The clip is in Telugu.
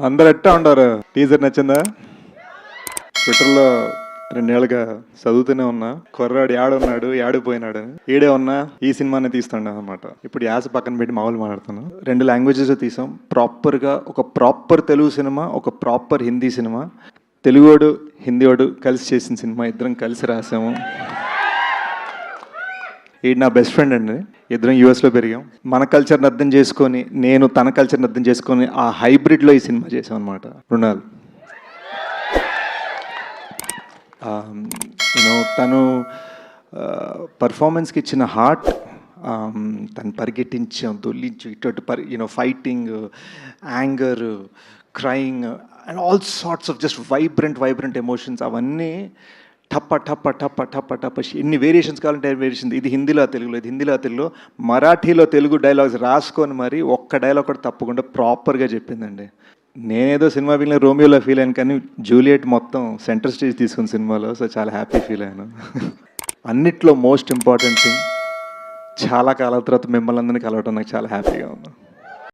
అందరు ఎట్టా ఉండారు? టీజర్ నచ్చిందా? ట్విట్టర్లో 2 ఏళ్ళుగా చదువుతూనే ఉన్నా, కుర్రాడు యాడున్నాడు యాడిపోయినాడు ఈడే ఉన్నా ఈ సినిమానే తీస్తాడు అనమాట. ఇప్పుడు యాస పక్కన పెట్టి మామూలు మాట్లాడుతాను. 2 లాంగ్వేజెస్ తీసాం ప్రాపర్గా. ఒక ప్రాపర్ తెలుగు సినిమా, ఒక ప్రాపర్ హిందీ సినిమా. తెలుగోడు హిందీవాడు కలిసి చేసిన సినిమా, ఇద్దరం కలిసి రాసాము. ఈ నా బెస్ట్ ఫ్రెండ్ అండి, ఇద్దరం యూఎస్లో పెరిగాం. మన కల్చర్ని అర్థం చేసుకొని, నేను తన కల్చర్ని అర్థం చేసుకొని ఆ హైబ్రిడ్లో ఈ సినిమా చేసాం అనమాట. మృణాల్ యూనో తను పర్ఫార్మెన్స్కి ఇచ్చిన హార్ట్, తను పరిగెట్టించాం, దొల్లించు ఇటు fighting, anger, crying and all sorts of just vibrant emotions, అవన్నీ టప్ప టప్ప టప్ప టప్ప టప్ప ఎన్ని వేరియేషన్స్ కావాలంటే వేరియేషన్. ఇది హిందీలో తెలుగులో, ఇది హిందీలో తెలుగులో, మరాఠీలో తెలుగు డైలాగ్స్ రాసుకొని మరి ఒక్క డైలాగ్ కూడా తప్పకుండా ప్రాపర్గా చెప్పిందండి. నేనేదో సినిమా ఫీల్ రోమియోలో ఫీల్ అయ్యాను, కానీ జూలియట్ మొత్తం సెంటర్ స్టేజ్ తీసుకున్న సినిమాలో. సో చాలా హ్యాపీ ఫీల్ అయ్యాను. అన్నిట్లో మోస్ట్ ఇంపార్టెంట్ థింగ్, చాలా కాలం తర్వాత మిమ్మల్ని అందరినీ కలవటం నాకు చాలా హ్యాపీగా ఉంది.